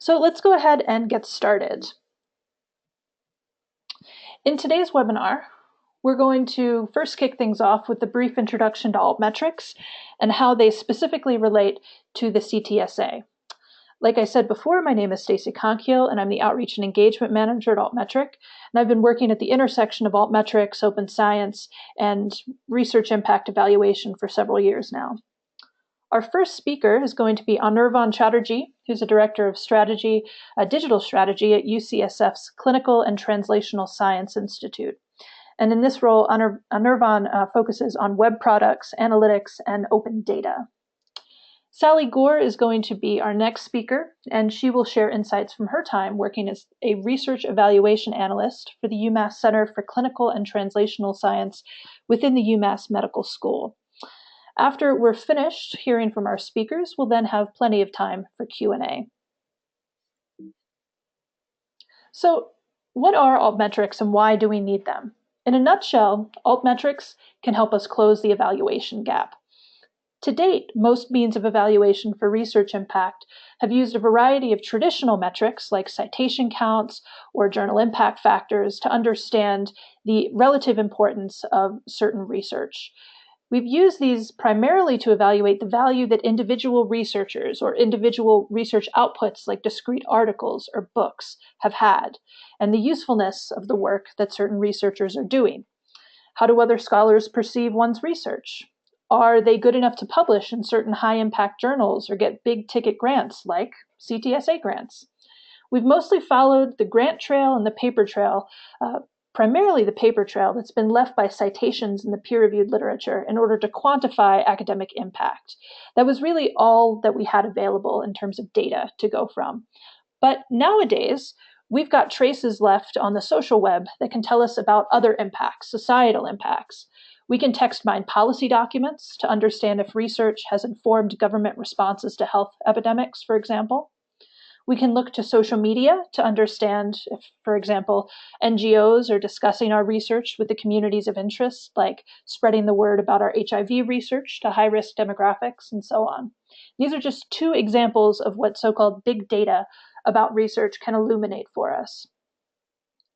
So let's go ahead and get started. In today's webinar, we're going to first kick things off with a brief introduction to altmetrics and how they specifically relate to the CTSA. Like I said before, my name is Stacy Conkiel, and I'm the Outreach and Engagement Manager at Altmetric, and I've been working at the intersection of altmetrics, open science, and research impact evaluation for several years now. Our first speaker is going to be Anirvan Chatterjee, who's a Director of Strategy, Digital Strategy at UCSF's Clinical and Translational Science Institute. And in this role, Anirvan focuses on web products, analytics, and open data. Sally Gore is going to be our next speaker, and she will share insights from her time working as a research evaluation analyst for the UMass Center for Clinical and Translational Science within the UMass Medical School. After we're finished hearing from our speakers, we'll then have plenty of time for Q&A. So, what are altmetrics and why do we need them? In a nutshell, altmetrics can help us close the evaluation gap. To date, most means of evaluation for research impact have used a variety of traditional metrics like citation counts or journal impact factors to understand the relative importance of certain research. We've used these primarily to evaluate the value that individual researchers or individual research outputs like discrete articles or books have had, and the usefulness of the work that certain researchers are doing. How do other scholars perceive one's research? Are they good enough to publish in certain high-impact journals or get big-ticket grants like CTSA grants? We've mostly followed the grant trail and the paper trail, primarily the paper trail that's been left by citations in the peer-reviewed literature in order to quantify academic impact. That was really all that we had available in terms of data to go from. But nowadays, we've got traces left on the social web that can tell us about other impacts, societal impacts. We can text mine policy documents to understand if research has informed government responses to health epidemics, for example. We can look to social media to understand if, for example, NGOs are discussing our research with the communities of interest, like spreading the word about our HIV research to high-risk demographics and so on. These are just two examples of what so-called big data about research can illuminate for us.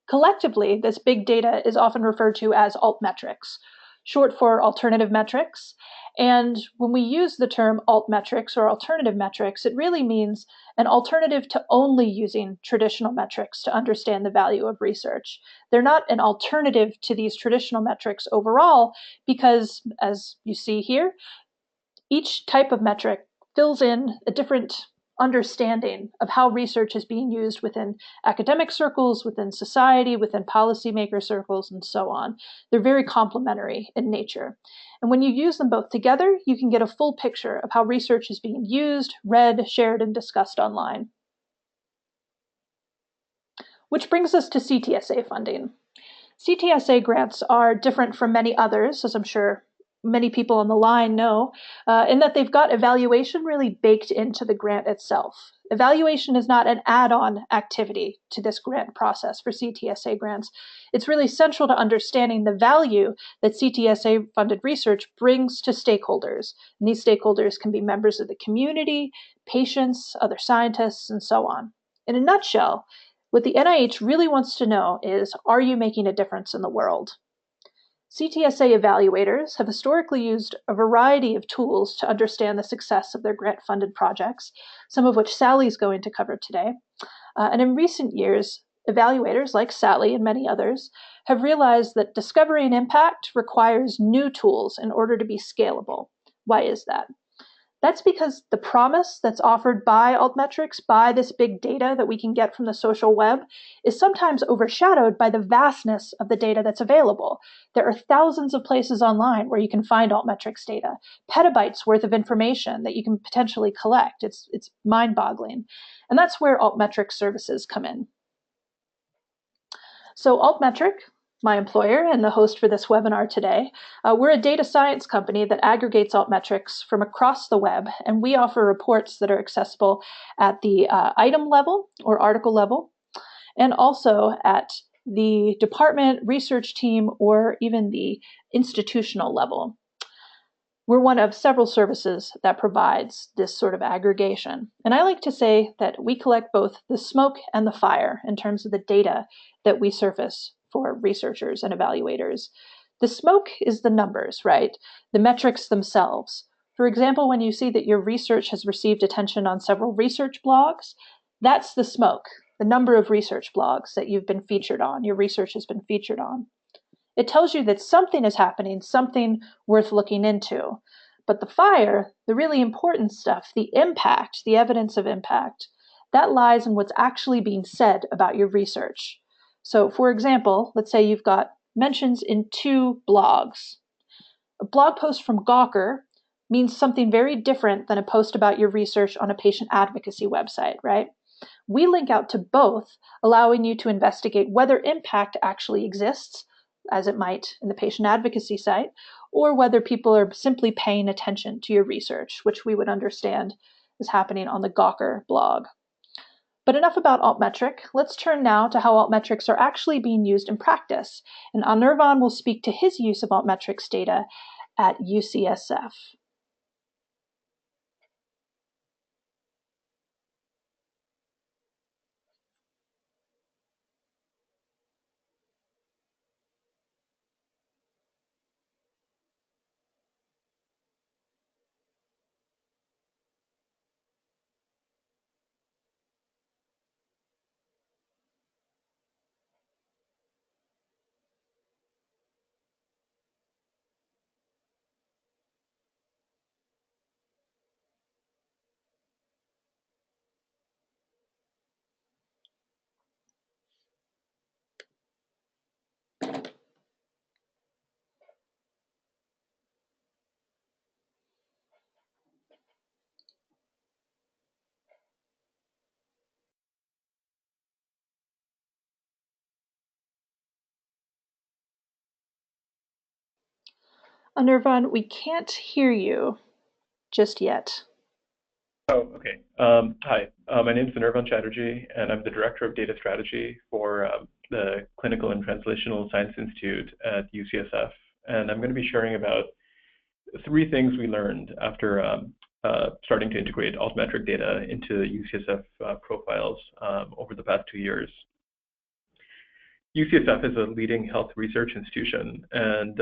Collectively, this big data is often referred to as altmetrics, short for alternative metrics. And when we use the term altmetrics or alternative metrics, it really means an alternative to only using traditional metrics to understand the value of research. They're not an alternative to these traditional metrics overall because, as you see here, each type of metric fills in a different understanding of how research is being used within academic circles, within society, within policymaker circles, and so on. They're very complementary in nature. And when you use them both together, you can get a full picture of how research is being used, read, shared, and discussed online. Which brings us to CTSA funding. CTSA grants are different from many others, as I'm sure many people on the line know, in that they've got evaluation really baked into the grant itself. Evaluation is not an add-on activity to this grant process for CTSA grants. It's really central to understanding the value that CTSA-funded research brings to stakeholders. And these stakeholders can be members of the community, patients, other scientists, and so on. In a nutshell, what the NIH really wants to know is, are you making a difference in the world? CTSA evaluators have historically used a variety of tools to understand the success of their grant-funded projects, some of which Sally's going to cover today. And in recent years, evaluators like Sally and many others have realized that discovery and impact requires new tools in order to be scalable. Why is that? That's because the promise that's offered by altmetrics, by this big data that we can get from the social web, is sometimes overshadowed by the vastness of the data that's available. There are thousands of places online where you can find altmetrics data, petabytes worth of information that you can potentially collect. It's mind-boggling. And that's where altmetrics services come in. So Altmetric, my employer and the host for this webinar today, we're a data science company that aggregates altmetrics from across the web, and we offer reports that are accessible at the item level or article level, and also at the department, research team, or even the institutional level. We're one of several services that provides this sort of aggregation. And I like to say that we collect both the smoke and the fire in terms of the data that we surface for researchers and evaluators. The smoke is the numbers, right? The metrics themselves. For example, when you see that your research has received attention on several research blogs, that's the smoke, the number of research blogs that you've been featured on, your research has been featured on. It tells you that something is happening, something worth looking into. But the fire, the really important stuff, the impact, the evidence of impact, that lies in what's actually being said about your research. So, for example, let's say you've got mentions in 2 blogs. A blog post from Gawker means something very different than a post about your research on a patient advocacy website, right? We link out to both, allowing you to investigate whether impact actually exists, as it might in the patient advocacy site, or whether people are simply paying attention to your research, which we would understand is happening on the Gawker blog. But enough about Altmetric. Let's turn now to how Altmetrics are actually being used in practice. And Anirvan will speak to his use of Altmetrics data at UCSF. Anirvan, we can't hear you just yet. Oh, okay. Hi, my name is Anirvan Chatterjee, and I'm the Director of Data Strategy for the Clinical and Translational Science Institute at UCSF. And I'm going to be sharing about 3 things we learned after starting to integrate altmetric data into UCSF profiles over the past 2 years. UCSF is a leading health research institution, and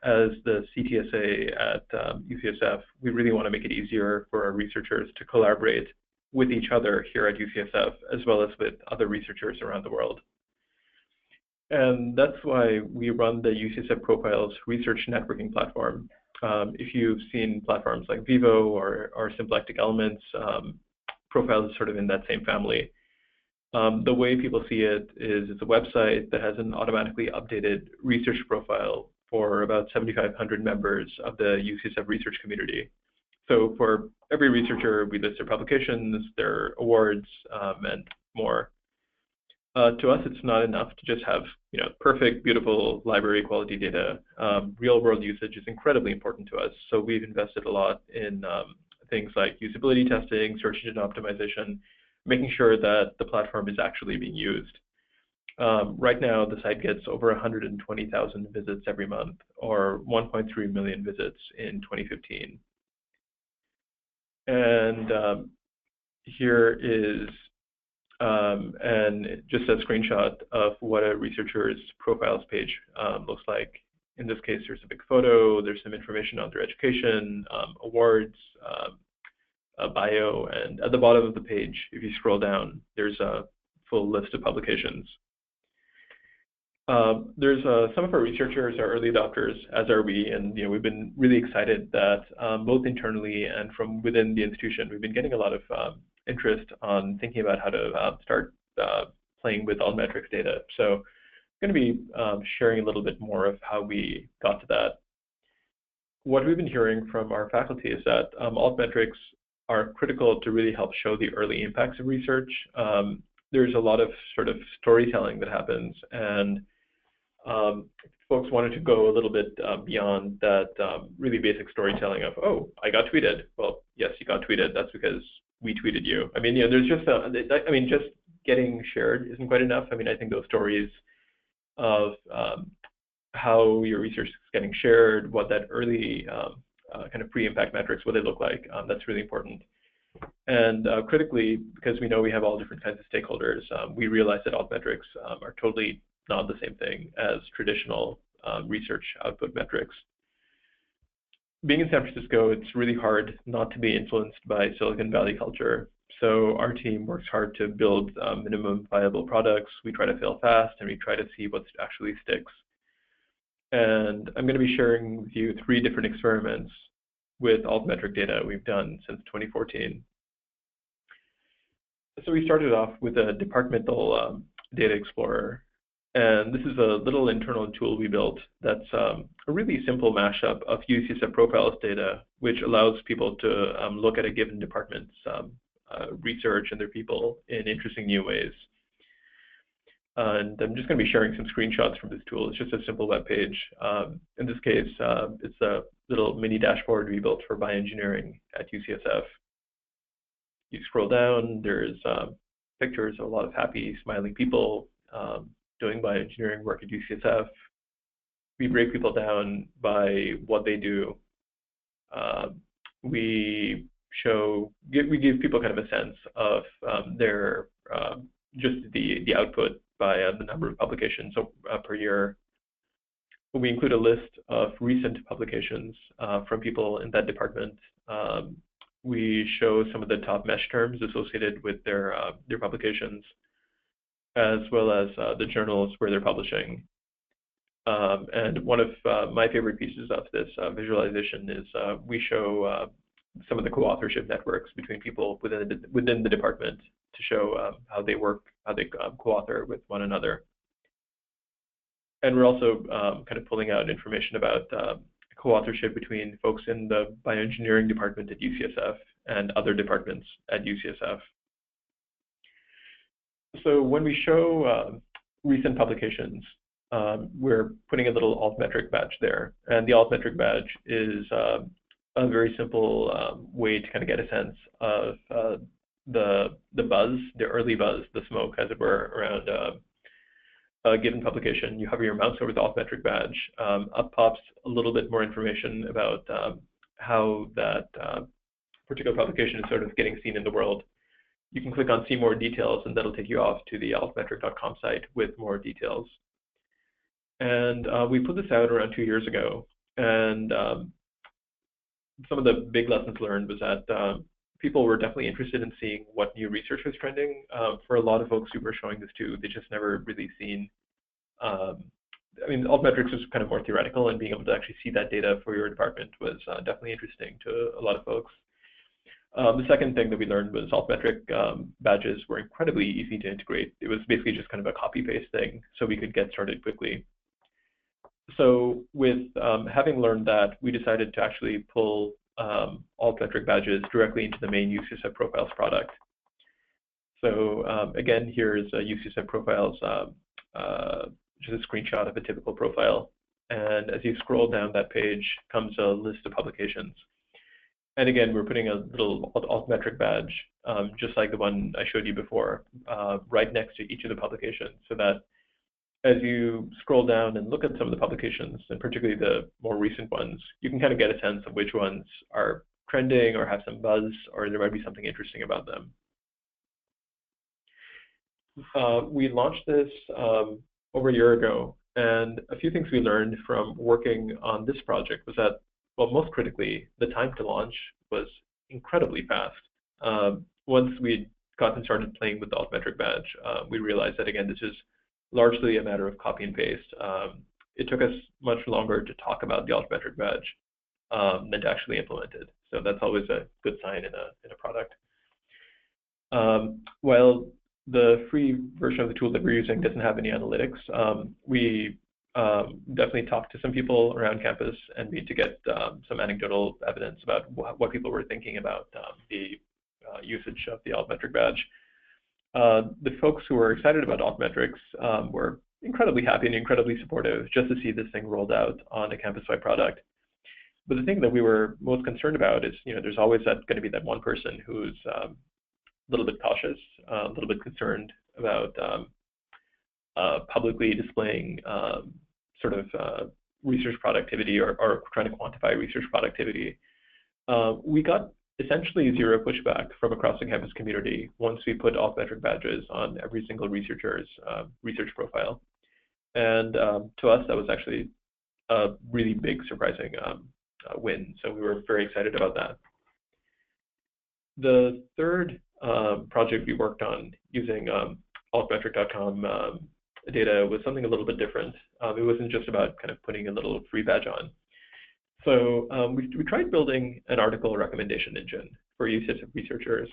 as the CTSA at UCSF, we really want to make it easier for our researchers to collaborate with each other here at UCSF, as well as with other researchers around the world. And that's why we run the UCSF Profiles Research Networking Platform. If you've seen platforms like Vivo or Symplectic Elements, Profiles is sort of in that same family. The way people see it is it's a website that has an automatically updated research profile for about 7,500 members of the UCSF research community. So for every researcher, we list their publications, their awards, and more. To us, it's not enough to just have perfect, beautiful library quality data. Real-world usage is incredibly important to us. So we've invested a lot in things like usability testing, search engine optimization, making sure that the platform is actually being used. Right now, the site gets over 120,000 visits every month, or 1.3 million visits in 2015. And here is just a screenshot of what a researcher's profiles page looks like. In this case, there's a big photo, there's some information on their education, awards, a bio, and at the bottom of the page, if you scroll down, there's a full list of publications. There's some of our researchers are early adopters, as are we, and we've been really excited that both internally and from within the institution, we've been getting a lot of interest on thinking about how to start playing with altmetrics data. So I'm going to be sharing a little bit more of how we got to that. What we've been hearing from our faculty is that altmetrics are critical to really help show the early impacts of research. There's a lot of sort of storytelling that happens, and folks wanted to go a little bit beyond that really basic storytelling of, oh, I got tweeted. Well, yes, you got tweeted. That's because we tweeted you. I mean, there's just just getting shared isn't quite enough. I mean, I think those stories of how your research is getting shared, what that early kind of pre-impact metrics, what they look like. That's really important. And critically, because we know we have all different kinds of stakeholders, we realize that altmetrics are totally not the same thing as traditional research output metrics. Being in San Francisco, it's really hard not to be influenced by Silicon Valley culture. So our team works hard to build minimum viable products. We try to fail fast, and we try to see what actually sticks. And I'm going to be sharing with you 3 different experiments with altmetric data we've done since 2014. So we started off with a departmental data explorer. And this is a little internal tool we built that's a really simple mashup of UCSF profiles data, which allows people to look at a given department's research and their people in interesting new ways. And I'm just going to be sharing some screenshots from this tool. It's just a simple web page. In this case, it's a little mini dashboard we built for bioengineering at UCSF. You scroll down, there's pictures of a lot of happy, smiling people doing bioengineering work at UCSF. We break people down by what they do. We give people kind of a sense of their just the output by the number of publications per year. We include a list of recent publications from people in that department. We show some of the top mesh terms associated with their publications, as well as the journals where they're publishing. And one of my favorite pieces of this visualization is we show some of the co-authorship networks between people within the department to show how they work, how they co-author with one another. And we're also kind of pulling out information about co-authorship between folks in the bioengineering department at UCSF and other departments at UCSF. So when we show recent publications, we're putting a little altmetric badge there. And the altmetric badge is a very simple way to kind of get a sense of the buzz, the early buzz, the smoke, as it were, around a given publication. You hover your mouse over the altmetric badge. Up pops a little bit more information about how that particular publication is sort of getting seen in the world. You can click on see more details, and that'll take you off to the altmetric.com site with more details. And we put this out around 2 years ago. And some of the big lessons learned was that people were definitely interested in seeing what new research was trending. For a lot of folks who were showing this to, they just never really seen. I mean, altmetrics was kind of more theoretical, and being able to actually see that data for your department was definitely interesting to a lot of folks. The second thing that we learned was altmetric badges were incredibly easy to integrate. It was basically just kind of a copy-paste thing, so we could get started quickly. So with having learned that, we decided to actually pull altmetric badges directly into the main UCSF Profiles product. So again, here's a UCSF Profiles, just a screenshot of a typical profile. And as you scroll down that page comes a list of publications. And again, we're putting a little altmetric badge, just like the one I showed you before, right next to each of the publications, so that as you scroll down and look at some of the publications, and particularly the more recent ones, you can kind of get a sense of which ones are trending or have some buzz, or there might be something interesting about them. We launched this over a year ago, and a few things we learned from working on this project was that, well, most critically, the time to launch was incredibly fast. Once we'd gotten started playing with the altmetric badge, we realized that, again, this is largely a matter of copy and paste. It took us much longer to talk about the altmetric badge than to actually implement it. So that's always a good sign in a product. While the free version of the tool that we're using doesn't have any analytics, we definitely talked to some people around campus and need to get some anecdotal evidence about what people were thinking about the usage of the altmetric badge. The folks who were excited about altmetrics were incredibly happy and incredibly supportive just to see this thing rolled out on a campus-wide product. But the thing that we were most concerned about is, there's always going to be that one person who's a little bit cautious, a little bit concerned about publicly displaying research productivity or trying to quantify research productivity, we got essentially zero pushback from across the campus community once we put Altmetric badges on every single researcher's research profile. And to us, that was actually a really big, surprising win. So we were very excited about that. The third project we worked on using altmetric.com data was something a little bit different. It wasn't just about kind of putting a little free badge on. So we tried building an article recommendation engine for UCSF researchers.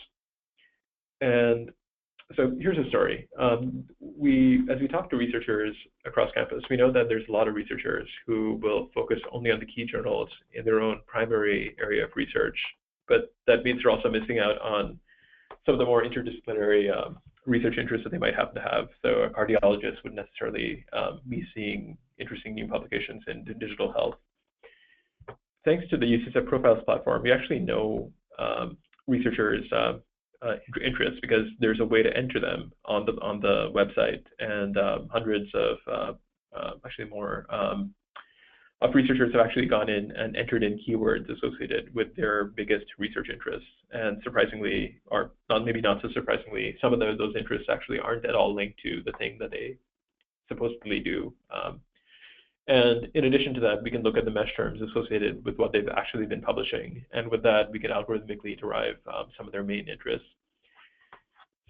And so here's a story. As we talk to researchers across campus, we know that there's a lot of researchers who will focus only on the key journals in their own primary area of research, but that means they're also missing out on some of the more interdisciplinary research interests that they might happen to have. So a cardiologist wouldn't necessarily be seeing interesting new publications in digital health. Thanks to the UCSF Profiles platform, we actually know researchers' interests because there's a way to enter them on the website, and hundreds of actually more of researchers have actually gone in and entered in keywords associated with their biggest research interests. And surprisingly, or maybe not so surprisingly, some of those interests actually aren't at all linked to the thing that they supposedly do. And in addition to that, we can look at the mesh terms associated with what they've actually been publishing. And with that, we can algorithmically derive some of their main interests.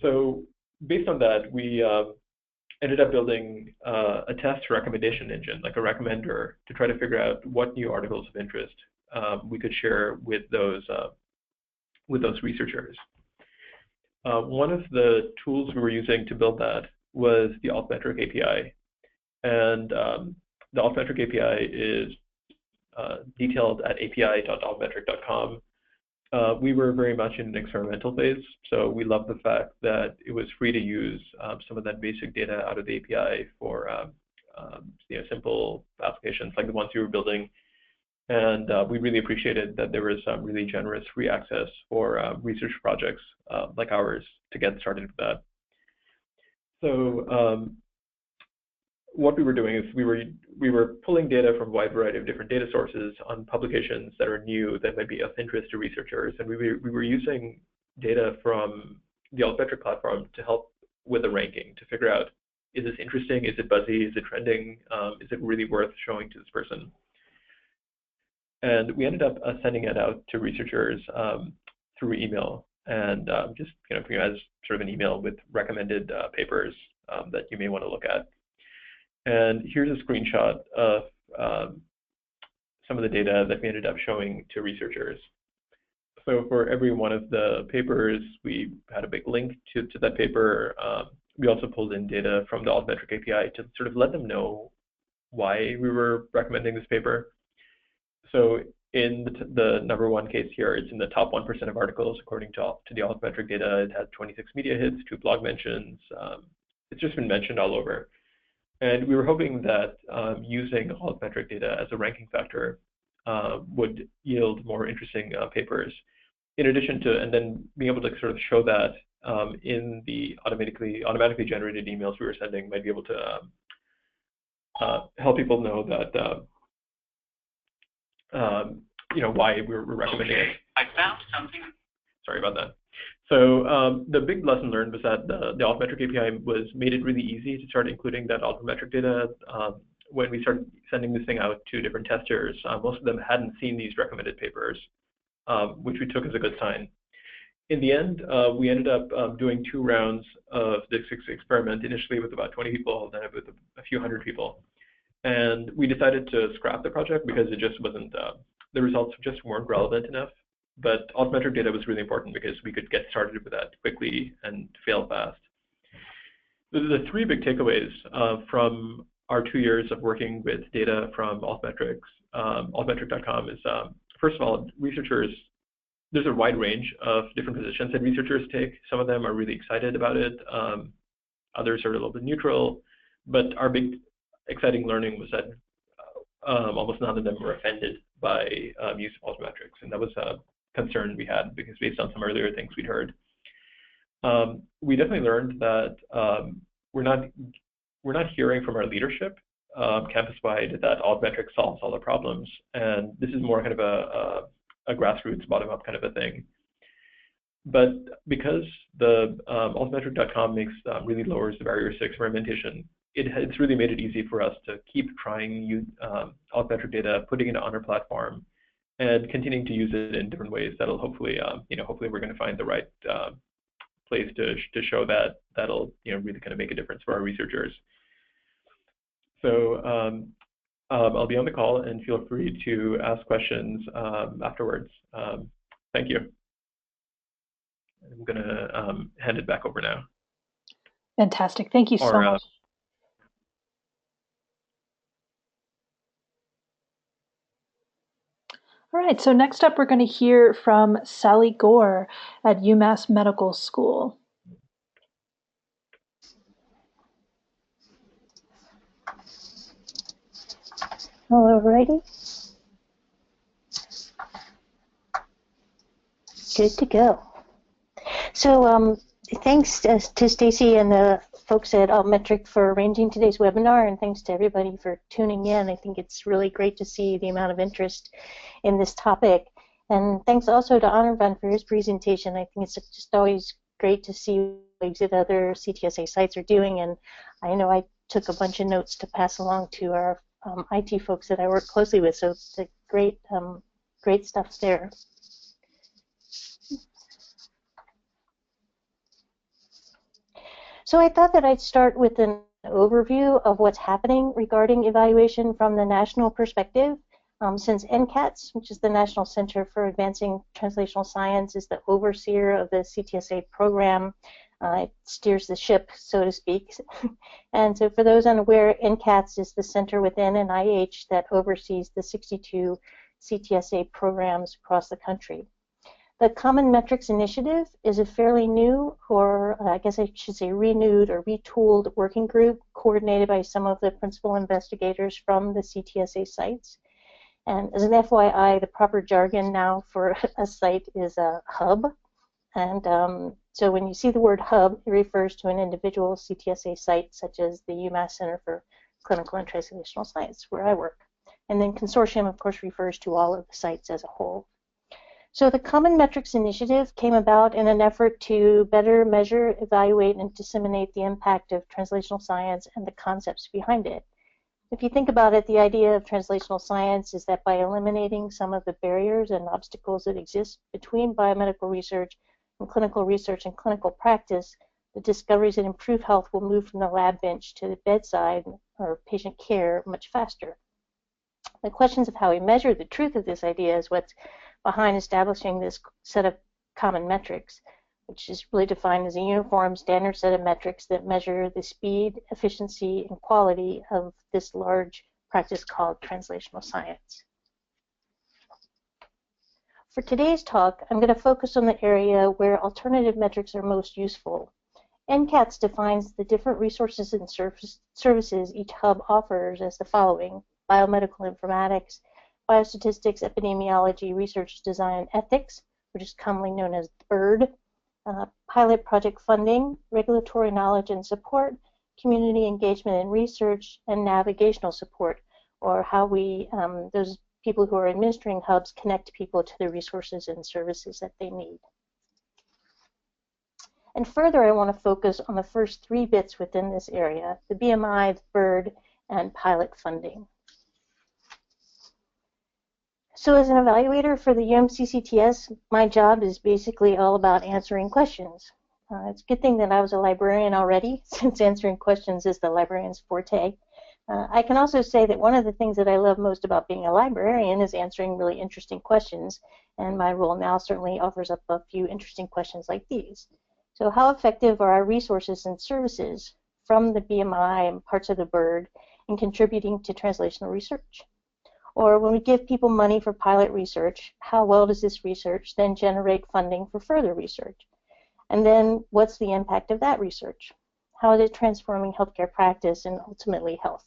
So based on that, we ended up building a test recommendation engine, like a recommender, to try to figure out what new articles of interest we could share with those researchers. One of the tools we were using to build that was the Altmetric API. And the Altmetric API is detailed at api.altmetric.com. We were very much in an experimental phase, so we loved the fact that it was free to use some of that basic data out of the API for simple applications like the ones we were building. And we really appreciated that there was some really generous free access for research projects like ours to get started with that. So what we were doing is we were pulling data from a wide variety of different data sources on publications that are new that might be of interest to researchers, and we were using data from the Altmetric platform to help with the ranking to figure out, is this interesting, is it buzzy, is it trending, is it really worth showing to this person? And we ended up sending it out to researchers through email, and just as sort of an email with recommended papers that you may want to look at. And here's a screenshot of some of the data that we ended up showing to researchers. So for every one of the papers, we had a big link to that paper. We also pulled in data from the Altmetric API to sort of let them know why we were recommending this paper. So in the number one case here, it's in the top 1% of articles according to the Altmetric data. It had 26 media hits, 2 blog mentions. It's just been mentioned all over. And we were hoping that using Altmetric data as a ranking factor would yield more interesting papers. In addition to, and then being able to sort of show that in the automatically generated emails we were sending, might be able to help people know that why we're recommending it. I found something. Sorry about that. So the big lesson learned was that the Altmetric API made it really easy to start including that Altmetric data. When we started sending this thing out to different testers, most of them hadn't seen these recommended papers, which we took as a good sign. In the end, we ended up doing 2 rounds of this experiment, initially with about 20 people, then with a few hundred people. And we decided to scrap the project because it just wasn't, the results just weren't relevant enough. But Altmetric data was really important because we could get started with that quickly and fail fast. The 3 big takeaways from our 2 years of working with data from Altmetrics, altmetric.com is, first of all, researchers, there's a wide range of different positions that researchers take. Some of them are really excited about it. Others are a little bit neutral. But our big exciting learning was that almost none of them were offended by use of Altmetrics. And that was a concern we had because based on some earlier things we'd heard. We definitely learned that we're not hearing from our leadership campus-wide that Altmetric solves all the problems. And this is more kind of a grassroots, bottom-up kind of a thing. But because the altmetric.com really lowers the barriers to experimentation, it's really made it easy for us to keep trying Altmetric data, putting it on our platform, and continuing to use it in different ways that'll hopefully, hopefully we're going to find the right place to show that'll, really kind of make a difference for our researchers. So I'll be on the call, and feel free to ask questions afterwards. Thank you. I'm going to hand it back over now. Fantastic. Thank you so much. All right, so next up we're going to hear from Sally Gore at UMass Medical School. All righty. Good to go. So thanks to Stacy and the folks at Altmetric for arranging today's webinar, and thanks to everybody for tuning in. I think it's really great to see the amount of interest in this topic. And thanks also to Anirvan for his presentation. I think it's just always great to see what other CTSA sites are doing, and I know I took a bunch of notes to pass along to our IT folks that I work closely with, so it's a great, great stuff there. So I thought that I'd start with an overview of what's happening regarding evaluation from the national perspective. Since NCATS, which is the National Center for Advancing Translational Science, is the overseer of the CTSA program, it steers the ship, so to speak. And so for those unaware, NCATS is the center within NIH that oversees the 62 CTSA programs across the country. The Common Metrics Initiative is a fairly new, or I guess I should say renewed or retooled working group coordinated by some of the principal investigators from the CTSA sites. And as an FYI, the proper jargon now for a site is a hub. And so when you see the word hub, it refers to an individual CTSA site, such as the UMass Center for Clinical and Translational Science, where I work. And then consortium, of course, refers to all of the sites as a whole. So the Common Metrics Initiative came about in an effort to better measure, evaluate, and disseminate the impact of translational science and the concepts behind it. If you think about it, the idea of translational science is that by eliminating some of the barriers and obstacles that exist between biomedical research and clinical practice, the discoveries that improve health will move from the lab bench to the bedside or patient care much faster. The questions of how we measure the truth of this idea is what's behind establishing this set of common metrics, which is really defined as a uniform standard set of metrics that measure the speed, efficiency, and quality of this large practice called translational science. For today's talk, I'm going to focus on the area where alternative metrics are most useful. NCATS defines the different resources and services each hub offers as the following: biomedical informatics, biostatistics, epidemiology, research design, and ethics, which is commonly known as BIRD, pilot project funding, regulatory knowledge and support, community engagement and research, and navigational support, or how we, those people who are administering hubs, connect people to the resources and services that they need. And further, I want to focus on the first three bits within this area: the BMI, the BIRD, and pilot funding. So as an evaluator for the UMCCTS, my job is basically all about answering questions. It's a good thing that I was a librarian already, since answering questions is the librarian's forte. I can also say that one of the things that I love most about being a librarian is answering really interesting questions, and my role now certainly offers up a few interesting questions like these. So how effective are our resources and services from the BMI and parts of the BIRD in contributing to translational research? Or when we give people money for pilot research, how well does this research then generate funding for further research? And then what's the impact of that research? How is it transforming healthcare practice and ultimately health?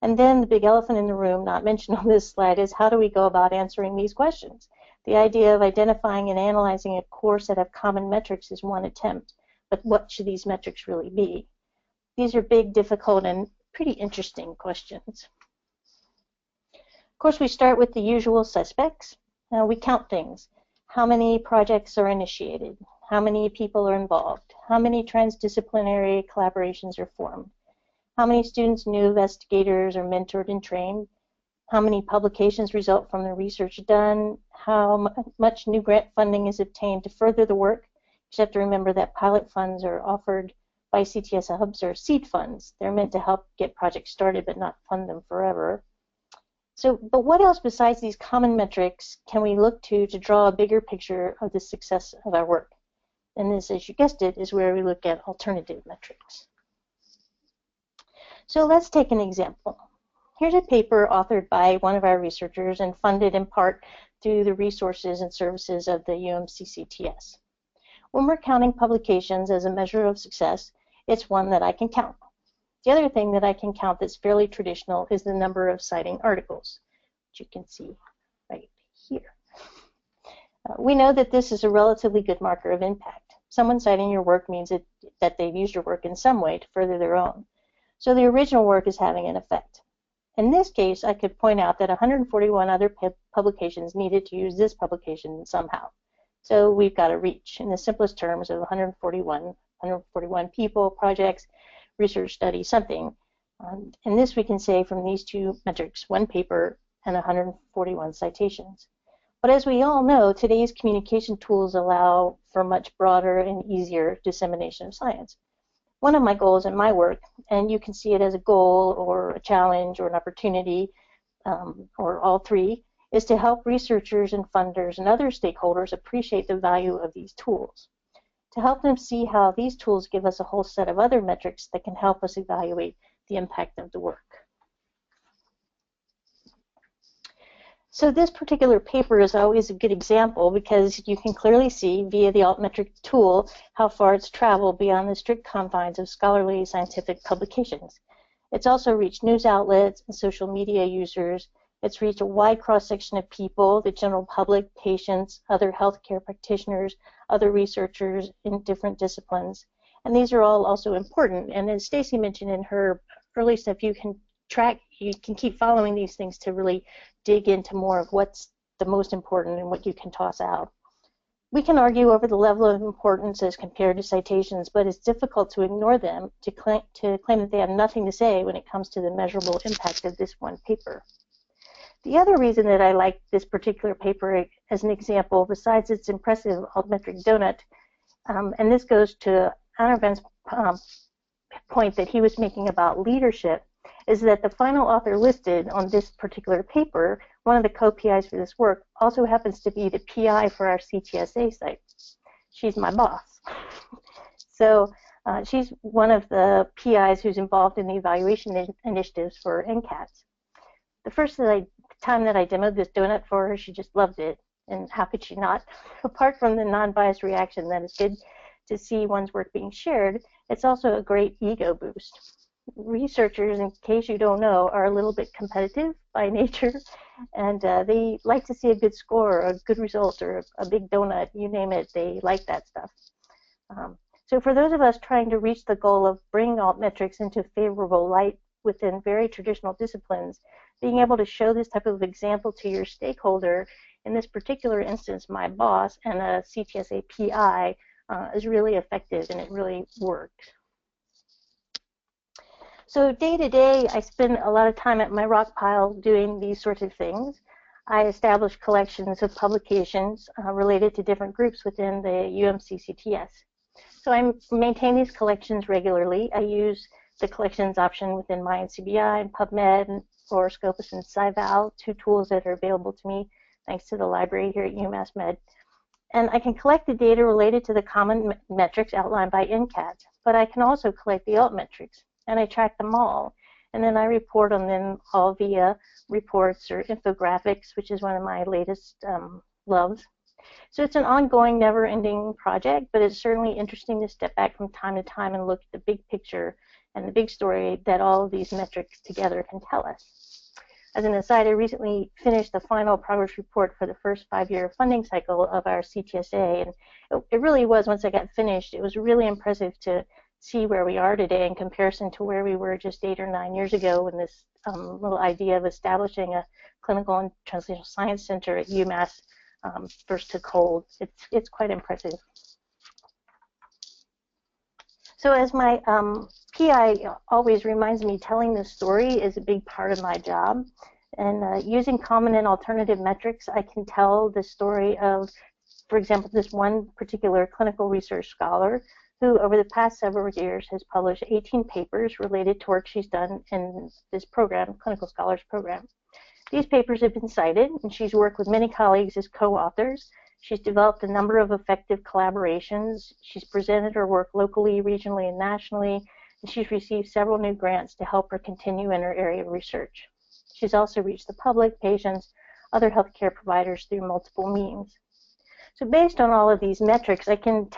And then the big elephant in the room, not mentioned on this slide, is how do we go about answering these questions? The idea of identifying and analyzing a core set of common metrics is one attempt, but what should these metrics really be? These are big, difficult, and pretty interesting questions. Of course, we start with the usual suspects. We count things. How many projects are initiated? How many people are involved? How many transdisciplinary collaborations are formed? How many students, new investigators are mentored and trained? How many publications result from the research done? How much new grant funding is obtained to further the work? You have to remember that pilot funds are offered by CTS hubs or seed funds. They're meant to help get projects started but not fund them forever. But what else besides these common metrics can we look to draw a bigger picture of the success of our work? And this, as you guessed it, is where we look at alternative metrics. So let's take an example. Here's a paper authored by one of our researchers and funded in part through the resources and services of the UMass CTSA. When we're counting publications as a measure of success, it's one that I can count. The other thing that I can count that's fairly traditional is the number of citing articles, which you can see right here. We know that this is a relatively good marker of impact. Someone citing your work means that they've used your work in some way to further their own. So the original work is having an effect. In this case, I could point out that 141 other publications needed to use this publication somehow. So we've got a reach in the simplest terms of 141 people, projects, research study, something. And this we can say from these two metrics, one paper and 141 citations. But as we all know, today's communication tools allow for much broader and easier dissemination of science. One of my goals in my work, and you can see it as a goal or a challenge or an opportunity, or all three, is to help researchers and funders and other stakeholders appreciate the value of these tools, to help them see how these tools give us a whole set of other metrics that can help us evaluate the impact of the work. So this particular paper is always a good example because you can clearly see via the Altmetric tool how far it's traveled beyond the strict confines of scholarly scientific publications. It's also reached news outlets and social media users. It's reached a wide cross-section of people, the general public, patients, other healthcare practitioners, other researchers in different disciplines. And these are all also important. And as Stacy mentioned in her early stuff, you can keep following these things to really dig into more of what's the most important and what you can toss out. We can argue over the level of importance as compared to citations, but it's difficult to ignore them, to claim that they have nothing to say when it comes to the measurable impact of this one paper. The other reason that I like this particular paper as an example, besides its impressive altmetric donut, and this goes to Anirvan's point that he was making about leadership, is that the final author listed on this particular paper, one of the co-PIs for this work, also happens to be the PI for our CTSA site. She's my boss. So she's one of the PIs who's involved in the evaluation initiatives for NCATS. The first time that I demoed this donut for her, she just loved it, and how could she not? Apart from the non-biased reaction that is good to see one's work being shared, it's also a great ego boost. Researchers, in case you don't know, are a little bit competitive by nature, and they like to see a good score, a good result, or a big donut, you name it, they like that stuff. So for those of us trying to reach the goal of bringing altmetrics into favorable light within very traditional disciplines, being able to show this type of example to your stakeholder, in this particular instance, my boss and a CTSA PI, is really effective, and it really works. So day to day, I spend a lot of time at my rock pile doing these sorts of things. I establish collections of publications related to different groups within the UMass CTSA. So I maintain these collections regularly. I use the collections option within my NCBI and PubMed and or Scopus and SciVal, two tools that are available to me thanks to the library here at UMass Med. And I can collect the data related to the common metrics outlined by NCATS, but I can also collect the altmetrics, and I track them all. And then I report on them all via reports or infographics, which is one of my latest loves. So it's an ongoing, never-ending project, but it's certainly interesting to step back from time to time and look at the big picture and the big story that all of these metrics together can tell us. As an aside, I recently finished the final progress report for the first 5-year funding cycle of our CTSA, and it really was, once I got finished, it was really impressive to see where we are today in comparison to where we were just 8 or 9 years ago when this little idea of establishing a clinical and translational science center at UMass first took hold. It's quite impressive. So as my PI always reminds me, telling this story is a big part of my job. And using common and alternative metrics, I can tell the story of, for example, this one particular clinical research scholar who over the past several years has published 18 papers related to work she's done in this program, Clinical Scholars Program. These papers have been cited, and she's worked with many colleagues as co-authors. She's developed a number of effective collaborations. She's presented her work locally, regionally, and nationally, and she's received several new grants to help her continue in her area of research. She's also reached the public, patients, other healthcare providers through multiple means. So based on all of these metrics, I can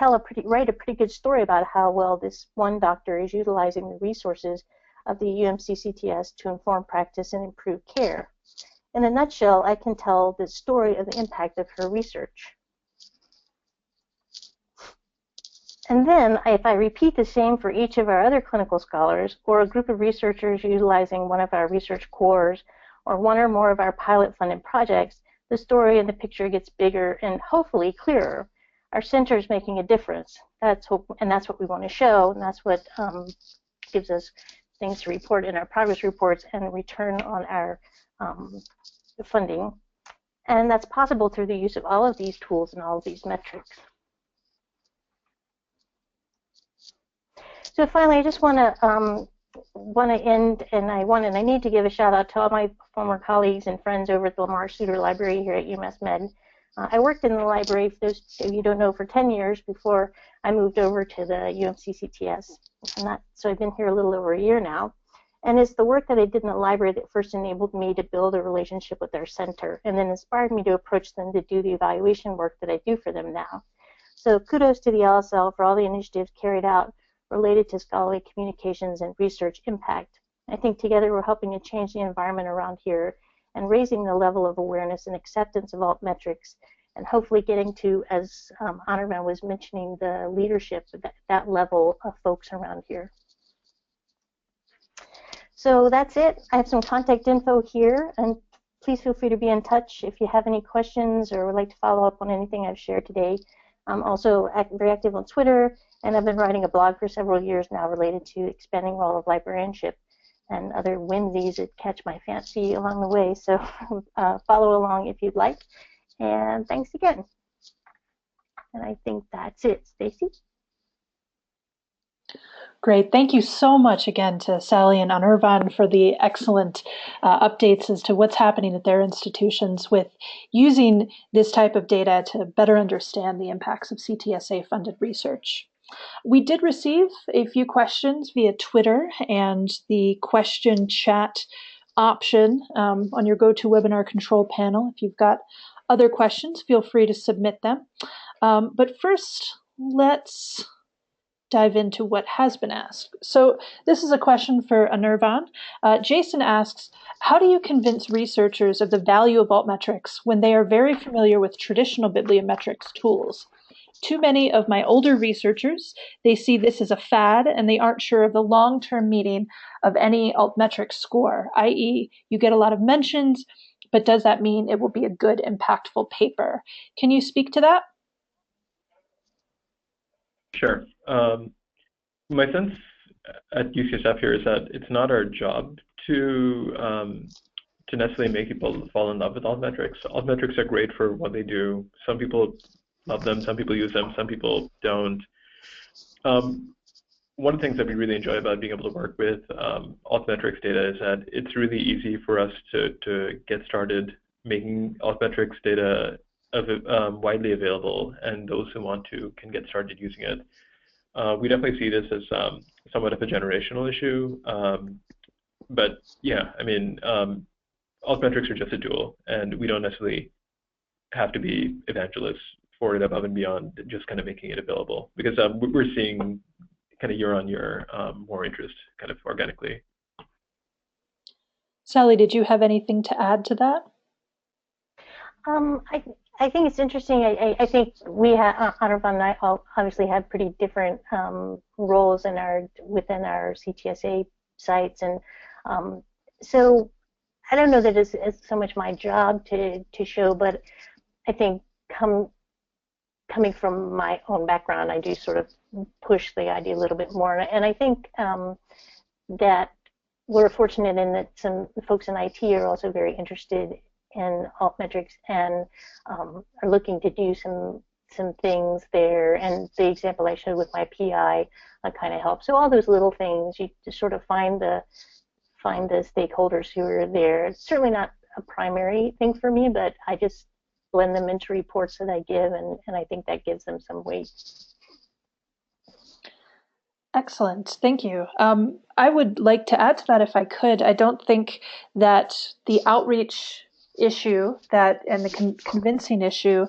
write a pretty good story about how well this one doctor is utilizing the resources of the UMC CTS to inform practice and improve care. In a nutshell, I can tell the story of the impact of her research. And then, if I repeat the same for each of our other clinical scholars, or a group of researchers utilizing one of our research cores, or one or more of our pilot-funded projects, the story and the picture gets bigger and hopefully clearer. Our center is making a difference. That's what we want to show, and that's what gives us things to report in our progress reports and return on our funding. And that's possible through the use of all of these tools and all of these metrics. So finally, I just want to end, and I need to give a shout out to all my former colleagues and friends over at the Lamar Suter Library here at UMass Med. I worked in the library, for those of you who don't know, for 10 years before I moved over to the UMC CTS. So I've been here a little over a year now. And it's the work that I did in the library that first enabled me to build a relationship with their center, and then inspired me to approach them to do the evaluation work that I do for them now. So kudos to the LSL for all the initiatives carried out related to scholarly communications and research impact. I think together we're helping to change the environment around here and raising the level of awareness and acceptance of altmetrics, and hopefully getting to, as Anirvan was mentioning, the leadership, that level of folks around here. So that's it. I have some contact info here, and please feel free to be in touch if you have any questions or would like to follow up on anything I've shared today. I'm also very active on Twitter, and I've been writing a blog for several years now related to expanding role of librarianship and other whimsies that catch my fancy along the way. So follow along if you'd like. And thanks again. And I think that's it. Stacy? Great. Thank you so much again to Sally and Anirvan for the excellent updates as to what's happening at their institutions with using this type of data to better understand the impacts of CTSA-funded research. We did receive a few questions via Twitter, and the question chat option on your GoToWebinar control panel. If you've got other questions, feel free to submit them. But first, let's dive into what has been asked. So this is a question for Anirvan. Jason asks, how do you convince researchers of the value of altmetrics when they are very familiar with traditional bibliometrics tools? Too many of my older researchers, they see this as a fad and they aren't sure of the long-term meaning of any altmetric score, i.e. you get a lot of mentions, but does that mean it will be a good, impactful paper? Can you speak to that? Sure. My sense at UCSF here is that it's not our job to necessarily make people fall in love with altmetrics. Altmetrics are great for what they do. Some people love them, some people use them, some people don't. One of the things that we really enjoy about being able to work with altmetrics data is that it's really easy for us to get started making altmetrics data widely available, and those who want to can get started using it. We definitely see this as somewhat of a generational issue, but yeah, I mean, altmetrics are just a tool, and we don't necessarily have to be evangelists for it above and beyond just kind of making it available, because we're seeing kind of year on year more interest kind of organically. Sally, did you have anything to add to that? I think it's interesting. I think we have, Anirvan and I obviously have pretty different roles within our CTSA sites, and so I don't know that it's so much my job to show, but I think coming from my own background, I do sort of push the idea a little bit more, and I think that we're fortunate in that some folks in IT are also very interested in altmetrics and are looking to do some things there. And the example I showed with my PI kind of helps. So all those little things, you just sort of find the stakeholders who are there. It's certainly not a primary thing for me, but I just blend them into reports that I give, and I think that gives them some weight. Excellent, thank you. I would like to add to that if I could. I don't think that the outreach issue and the convincing issue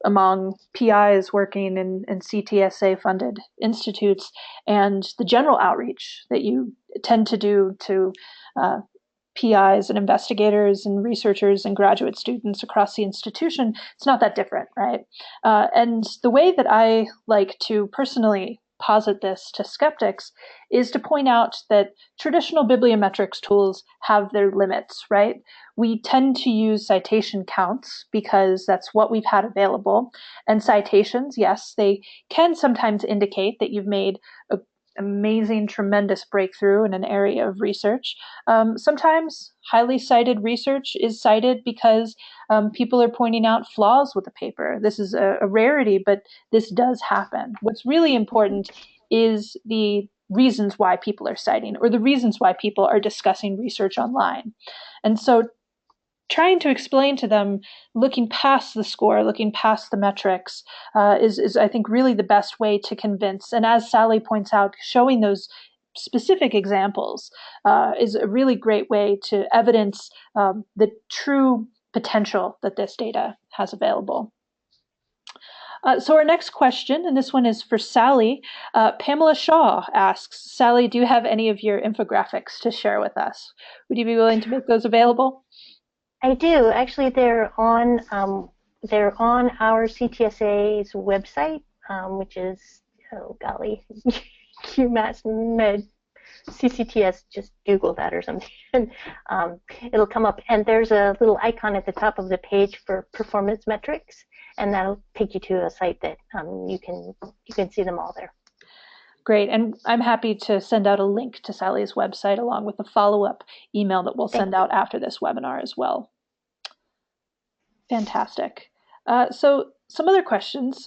among PIs working in CTSA funded institutes and the general outreach that you tend to do to PIs and investigators and researchers and graduate students across the institution, it's not that different, right? And the way that I like to personally posit this to skeptics is to point out that traditional bibliometrics tools have their limits, right? We tend to use citation counts because that's what we've had available. And citations, yes, they can sometimes indicate that you've made an amazing, tremendous breakthrough in an area of research. Sometimes highly cited research is cited because people are pointing out flaws with the paper. This is a rarity, but this does happen. What's really important is the reasons why people are citing or the reasons why people are discussing research online. And so trying to explain to them, looking past the score, looking past the metrics, is I think really the best way to convince. And as Sally points out, showing those specific examples is a really great way to evidence the true potential that this data has available. So our next question, and this one is for Sally. Pamela Shaw asks, Sally, do you have any of your infographics to share with us? Would you be willing to make those available? I do. Actually, they're on our CTSA's website, which is, oh golly, UMass Med CCTS. Just Google that or something, and it'll come up. And there's a little icon at the top of the page for performance metrics, and that'll take you to a site that you can see them all there. Great, and I'm happy to send out a link to Sally's website along with the follow-up email that we'll send out after this webinar as well. Fantastic. So some other questions.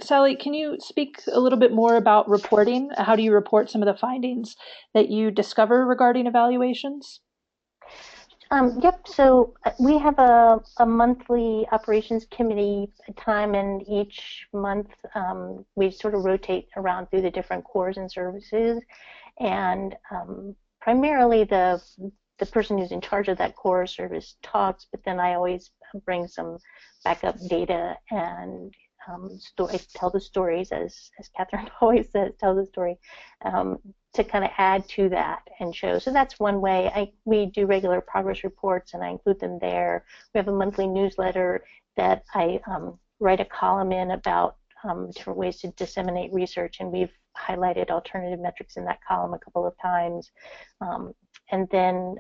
Sally, can you speak a little bit more about reporting? How do you report some of the findings that you discover regarding evaluations? Yep, so we have a monthly operations committee time, and each month we sort of rotate around through the different cores and services, and primarily the person who's in charge of that core service talks, but then I always bring some backup data and tell the stories, as Catherine always says, tell the story, to kind of add to that and show. So that's one way. We do regular progress reports, and I include them there. We have a monthly newsletter that I write a column in about different ways to disseminate research, and we've highlighted alternative metrics in that column a couple of times. And then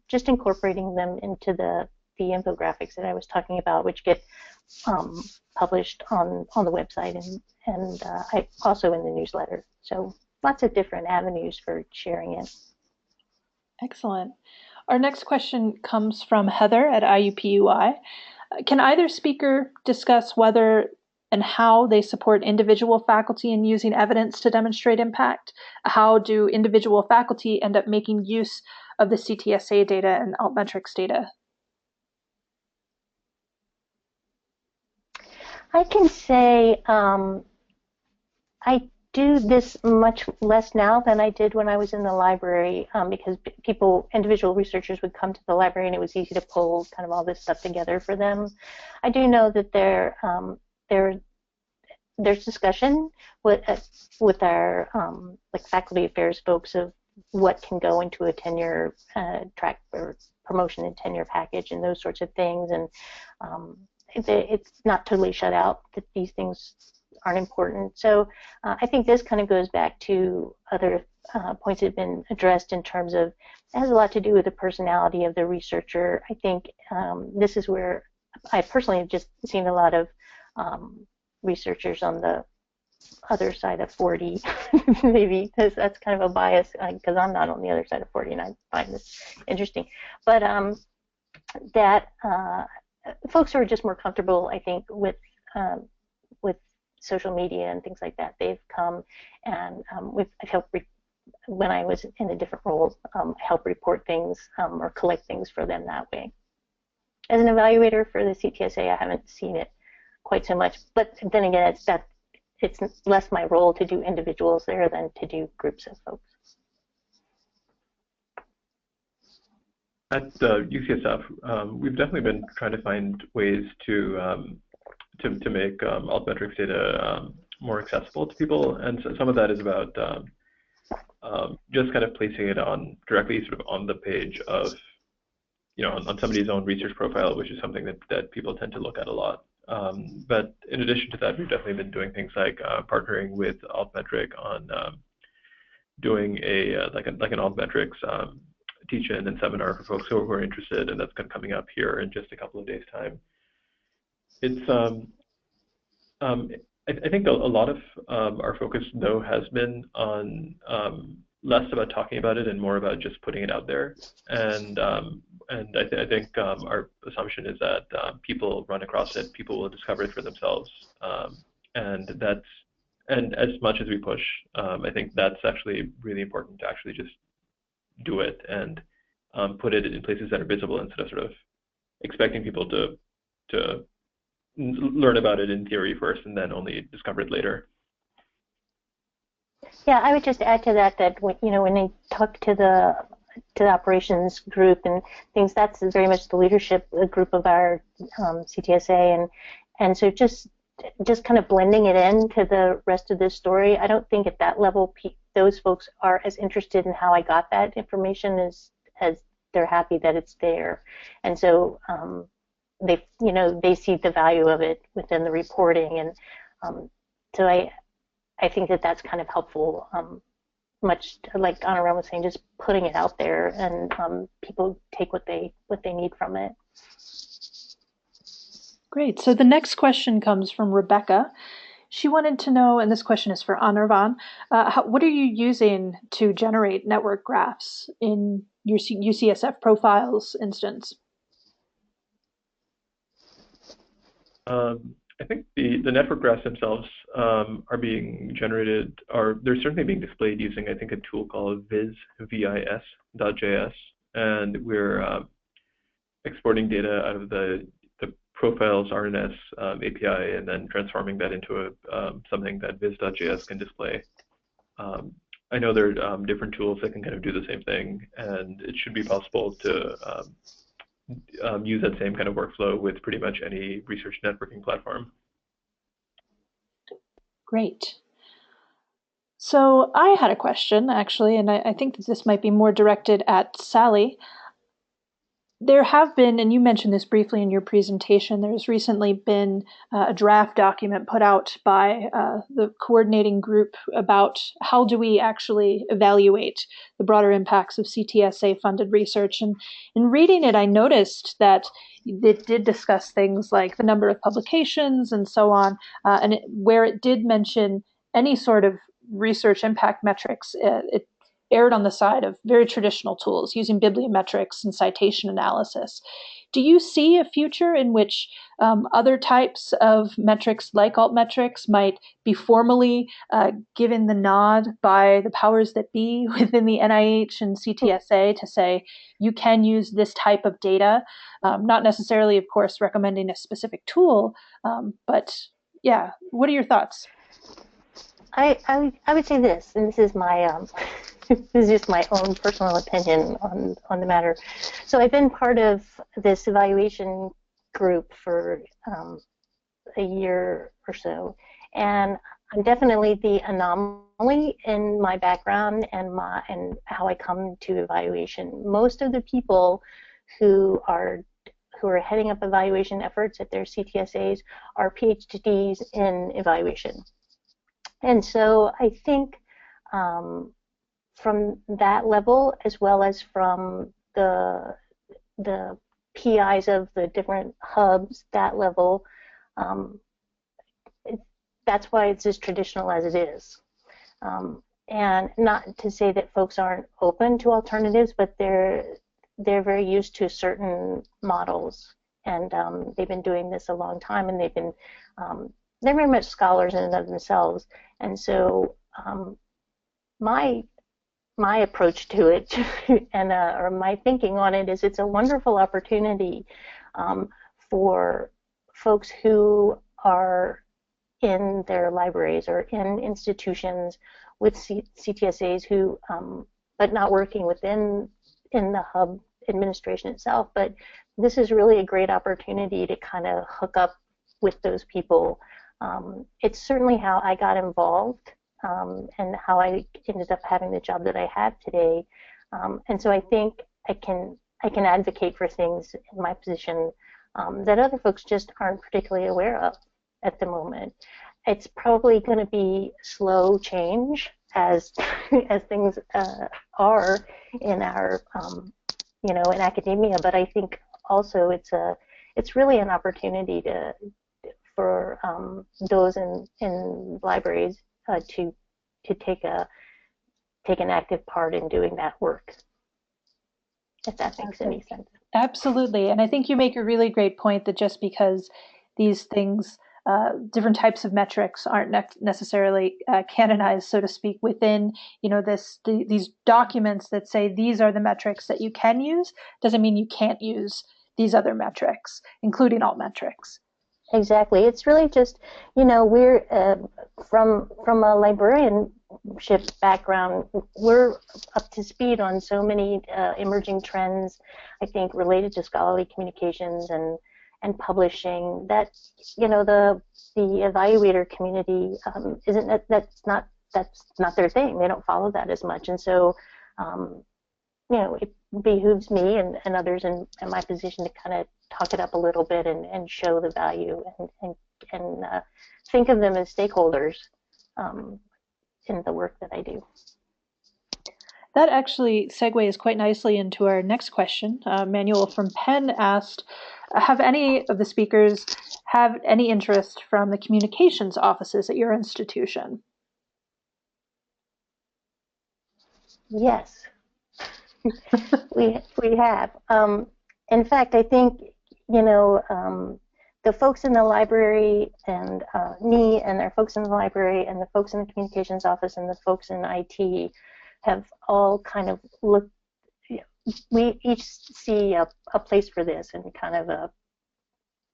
just incorporating them into the infographics that I was talking about, which get published on the website and I also in the newsletter. So lots of different avenues for sharing it. Excellent. Our next question comes from Heather at IUPUI. Can either speaker discuss whether and how they support individual faculty in using evidence to demonstrate impact? How do individual faculty end up making use of the CTSA data and Altmetrics data? I can say I do this much less now than I did when I was in the library, because individual researchers would come to the library and it was easy to pull kind of all this stuff together for them. I do know that there's discussion with our like faculty affairs folks of what can go into a tenure track or promotion and tenure package and those sorts of things, it's not totally shut out that these things aren't important. So I think this kind of goes back to other points that have been addressed in terms of, it has a lot to do with the personality of the researcher. I think this is where I personally have just seen a lot of researchers on the other side of 40, maybe, because that's kind of a bias, because I'm not on the other side of 40 and I find this interesting. But that folks who are just more comfortable, I think, with social media and things like that, they've come and I've helped, when I was in a different role, help report things or collect things for them that way. As an evaluator for the CTSA, I haven't seen it quite so much, but then again, it's less my role to do individuals there than to do groups of folks. At UCSF, we've definitely been trying to find ways to make altmetrics data more accessible to people, and so some of that is about just kind of placing it on directly sort of on the page of, on somebody's own research profile, which is something that people tend to look at a lot. But in addition to that, we've definitely been doing things like partnering with Altmetric on doing like an Altmetrics teach-in and seminar for folks who are interested, and that's coming up here in just a couple of days' time. It's I think a lot of our focus, though, has been on less about talking about it and more about just putting it out there. And I think our assumption is that people run across it, people will discover it for themselves, and as much as we push, I think that's actually really important to actually just do it and put it in places that are visible instead of sort of expecting people to learn about it in theory first and then only discover it later. Yeah, I would just add to that when they talk to the operations group and things, that's very much the leadership group of our CTSA, and so just kind of blending it into the rest of this story. I don't think at that level those folks are as interested in how I got that information as they're happy that it's there, and so they see the value of it within the reporting, and so I think that's kind of helpful. Much like Anirvan was saying, just putting it out there, and people take what they need from it. Great. So the next question comes from Rebecca. She wanted to know, and this question is for Anirvan, what are you using to generate network graphs in your UCSF profiles instance? I think the network graphs themselves are being generated, they're certainly being displayed using, I think, a tool called vis.js, and we're exporting data out of the profiles RNS API and then transforming that into something that vis.js can display. I know there are different tools that can kind of do the same thing, and it should be possible to use that same kind of workflow with pretty much any research networking platform. Great. So I had a question, actually, and I think that this might be more directed at Sally. There have been, and you mentioned this briefly in your presentation, there's recently been a draft document put out by the coordinating group about how do we actually evaluate the broader impacts of CTSA-funded research. And in reading it, I noticed that it did discuss things like the number of publications and so on, and where it did mention any sort of research impact metrics, it erred on the side of very traditional tools using bibliometrics and citation analysis. Do you see a future in which other types of metrics like altmetrics might be formally given the nod by the powers that be within the NIH and CTSA to say you can use this type of data, not necessarily, of course, recommending a specific tool, but yeah, what are your thoughts? I would say this, and this is my this is just my own personal opinion on the matter. So I've been part of this evaluation group for a year or so, and I'm definitely the anomaly in my background and how I come to evaluation. Most of the people who who are heading up evaluation efforts at their CTSAs are PhDs in evaluation. And so I think from that level, as well as from the PIs of the different hubs, that level, that's why it's as traditional as it is. And not to say that folks aren't open to alternatives, but they're very used to certain models, and they've been doing this a long time, and they're very much scholars in and of themselves. And so my approach to it and or my thinking on it is it's a wonderful opportunity for folks who are in their libraries or in institutions with CTSAs who, but not working in the hub administration itself. But this is really a great opportunity to kind of hook up with those people. It's certainly how I got involved and how I ended up having the job that I have today. And so I think I can advocate for things in my position that other folks just aren't particularly aware of at the moment. It's probably going to be slow change as things are in our in academia, but I think also it's really an opportunity for those in libraries to take an active part in doing that work, if that makes any sense. Absolutely, and I think you make a really great point that just because these things, different types of metrics aren't necessarily canonized, so to speak, within these documents that say these are the metrics that you can use, doesn't mean you can't use these other metrics, including altmetrics. Exactly. It's really just, we're from a librarianship background, we're up to speed on so many emerging trends, I think, related to scholarly communications and publishing that, the evaluator community that's not their thing. They don't follow that as much. And so, it behooves me and others in my position to kind of talk it up a little bit and show the value and think of them as stakeholders in the work that I do. That actually segues quite nicely into our next question. Manuel from Penn asked, have any of the speakers have any interest from the communications offices at your institution? Yes, we have. In fact, I think, the folks in the library and me and their folks in the library and the folks in the communications office and the folks in IT have all kind of looked, we each see a place for this and kind of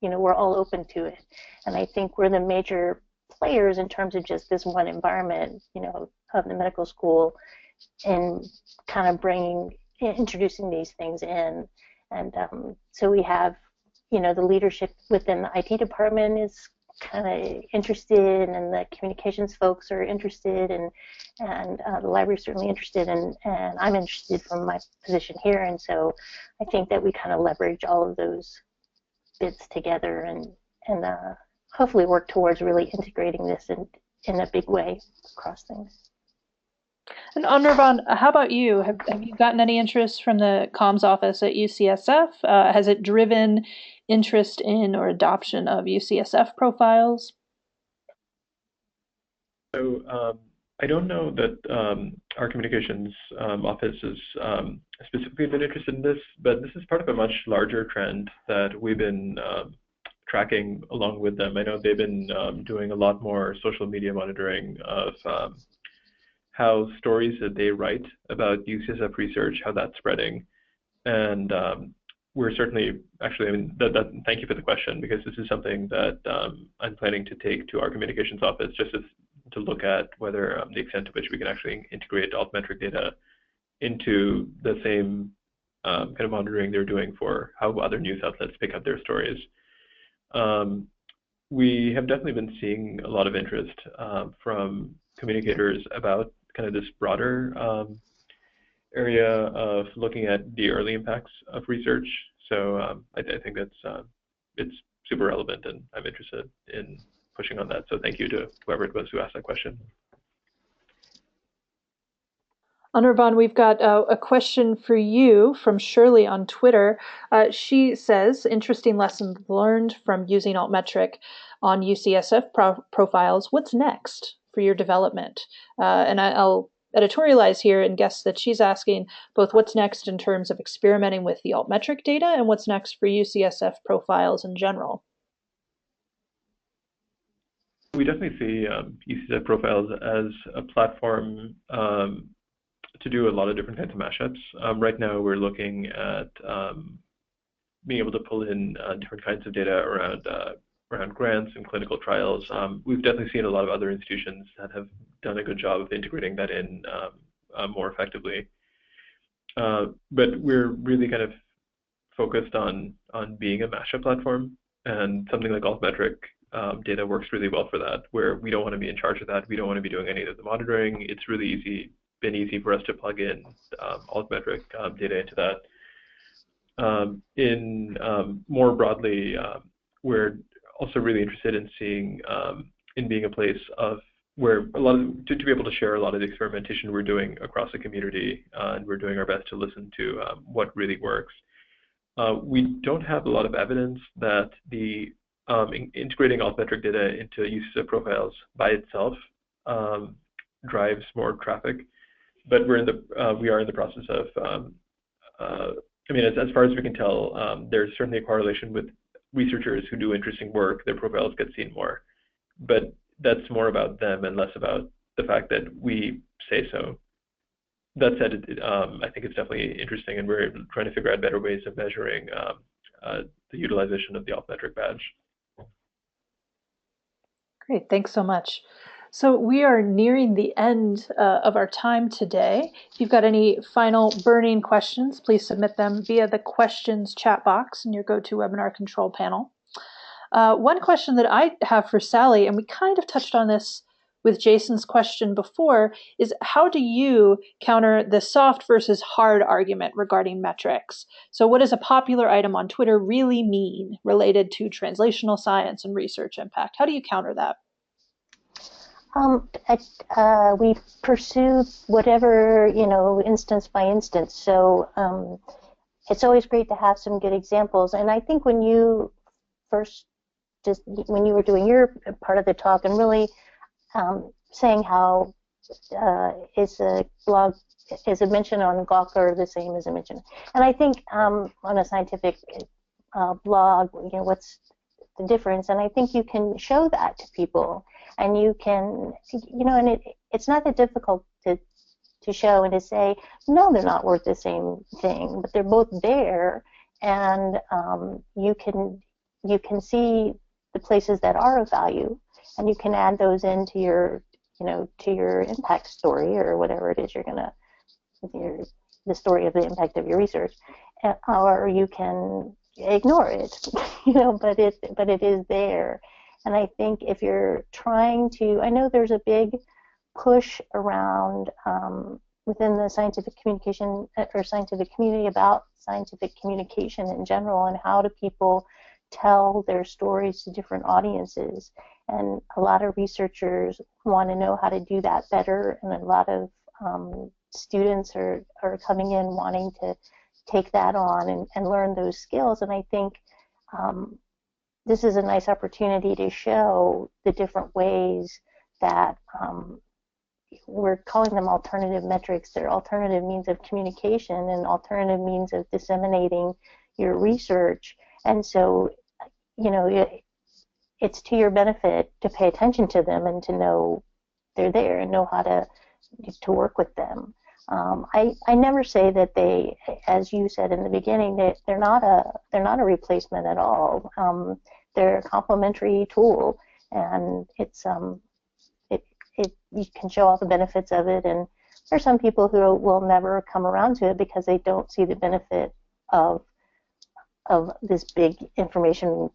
we're all open to it. And I think we're the major players in terms of just this one environment, of the medical school and kind of introducing these things in. And so we have, the leadership within the IT department is kind of interested, and the communications folks are interested, and the library is certainly interested, and I'm interested from my position here. And so I think that we kind of leverage all of those bits together and hopefully work towards really integrating this in a big way across things. And Anirvan, how about you? Have you gotten any interest from the comms office at UCSF? Has it driven interest in or adoption of UCSF profiles? So I don't know that our communications office has specifically been interested in this, but this is part of a much larger trend that we've been tracking along with them. I know they've been doing a lot more social media monitoring of how stories that they write about UCSF research, how that's spreading. And we're certainly, actually, thank you for the question, because this is something that I'm planning to take to our communications office just to look at whether the extent to which we can actually integrate altmetric data into the same kind of monitoring they're doing for how other news outlets pick up their stories. We have definitely been seeing a lot of interest from communicators about kind of this broader area of looking at the early impacts of research. So I think that's it's super relevant, and I'm interested in pushing on that. So thank you to whoever it was who asked that question. Anirvan, we've got a question for you from Shirley on Twitter. She says, interesting lessons learned from using Altmetric on UCSF profiles. What's next for your development? And I'll editorialize here and guess that she's asking both what's next in terms of experimenting with the Altmetric data and what's next for UCSF profiles in general. We definitely see UCSF profiles as a platform to do a lot of different kinds of mashups. Right now, we're looking at being able to pull in different kinds of data around grants and clinical trials. We've definitely seen a lot of other institutions that have done a good job of integrating that in more effectively. But we're really kind of focused on being a mashup platform, and something like Altmetric data works really well for that, where we don't want to be in charge of that. We don't want to be doing any of the monitoring. It's really been easy for us to plug in Altmetric data into that. More broadly, we're also really interested in seeing in being a place of where to be able to share a lot of the experimentation we're doing across the community, and we're doing our best to listen to what really works. We don't have a lot of evidence that the integrating Altmetric data into UCSF profiles by itself drives more traffic, but we are in the process of I mean, as far as we can tell, there's certainly a correlation with researchers who do interesting work. Their profiles get seen more, but that's more about them and less about the fact that we say so. That said, I think it's definitely interesting, and we're trying to figure out better ways of measuring the utilization of the Altmetric badge. Great, thanks so much. So we are nearing the end of our time today. If you've got any final burning questions, please submit them via the questions chat box in your GoToWebinar control panel. One question that I have for Sally, and we kind of touched on this with Jason's question before, is how do you counter the soft versus hard argument regarding metrics? So what does a popular item on Twitter really mean related to translational science and research impact? How do you counter that? We pursue whatever, instance by instance. So it's always great to have some good examples. And I think when you when you were doing your part of the talk and really saying how is a mention on Gawker the same as a mention, and I think on a scientific blog, what's the difference? And I think you can show that to people, and you can, and it's not that difficult to show and to say, no, they're not worth the same thing, but they're both there, and you can see the places that are of value, and you can add those into your, to your impact story or whatever it is you're gonna, the story of the impact of your research, or you can ignore it, but it is there. And I think if you're trying to, I know there's a big push around within the scientific communication or scientific community about scientific communication in general, and how do people tell their stories to different audiences. And a lot of researchers want to know how to do that better, and a lot of students are coming in wanting to take that on and learn those skills. And I think this is a nice opportunity to show the different ways that we're calling them alternative metrics. They're alternative means of communication and alternative means of disseminating your research. And so, it's to your benefit to pay attention to them and to know they're there and know how to work with them. I never say that they, as you said in the beginning, that they're not a replacement at all. They're a complementary tool, and it's you can show all the benefits of it. And there's some people who will never come around to it because they don't see the benefit of this big information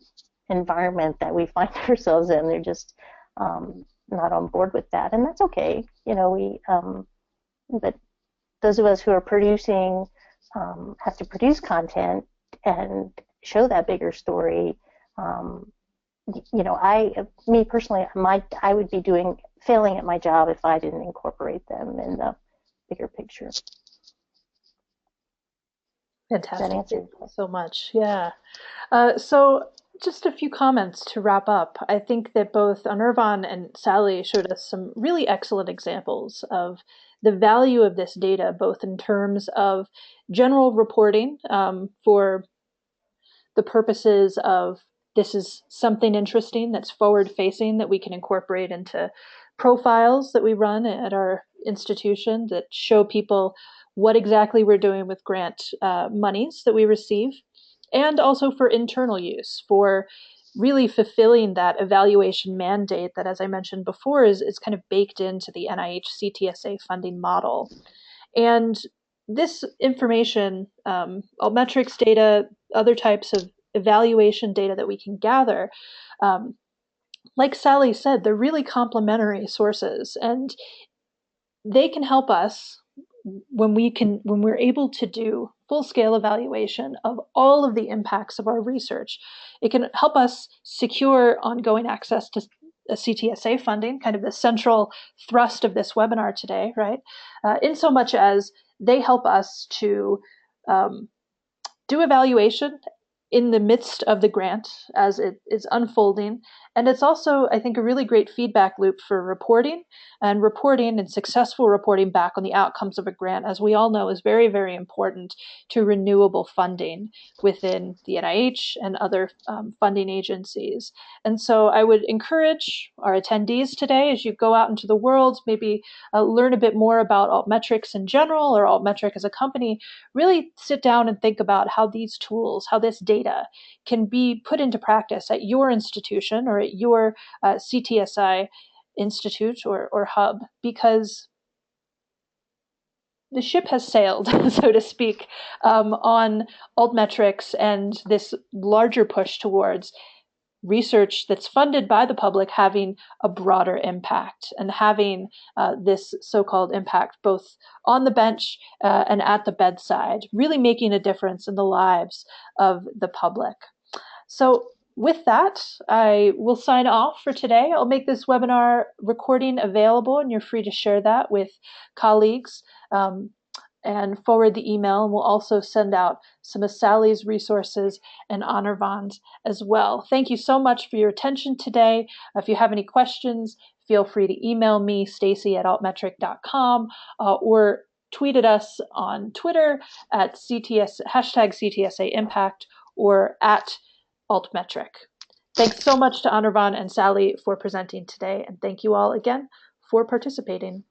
environment that we find ourselves in. They're just not on board with that, and that's okay. But those of us who are producing have to produce content show that bigger story. Me personally, I would be failing at my job if I didn't incorporate them in the bigger picture. Fantastic. Thank you so much. Yeah. So just a few comments to wrap up. I think that both Anirvan and Sally showed us some really excellent examples of the value of this data, both in terms of general reporting for the purposes of this is something interesting that's forward-facing that we can incorporate into profiles that we run at our institution that show people what exactly we're doing with grant monies that we receive, and also for internal use, for really fulfilling that evaluation mandate that, as I mentioned before, is kind of baked into the NIH CTSA funding model. And this information, altmetrics data, other types of evaluation data that we can gather, like Sally said, they're really complementary sources, and they can help us when we're able to do full-scale evaluation of all of the impacts of our research. It can help us secure ongoing access to CTSA funding, kind of the central thrust of this webinar today, right? In so much as they help us to do evaluation in the midst of the grant as it is unfolding. And it's also, I think, a really great feedback loop for reporting and successful reporting back on the outcomes of a grant, as we all know is very, very important to renewable funding within the NIH and other funding agencies. And so I would encourage our attendees today, as you go out into the world, maybe learn a bit more about Altmetrics in general or Altmetric as a company, really sit down and think about how these tools, how this data can be put into practice at your institution or at your CTSI institute or hub, because the ship has sailed, so to speak, on altmetrics and this larger push towards research that's funded by the public having a broader impact and having this so-called impact both on the bench and at the bedside, really making a difference in the lives of the public. So with that, I will sign off for today. I'll make this webinar recording available, and you're free to share that with colleagues and forward the email. And we'll also send out some of Sally's resources and Anirvan's as well. Thank you so much for your attention today. If you have any questions, feel free to email me, stacy@altmetric.com, or tweet at us on Twitter at #CTSA Impact or at Altmetric. Thanks so much to Anirvan and Sally for presenting today, and thank you all again for participating.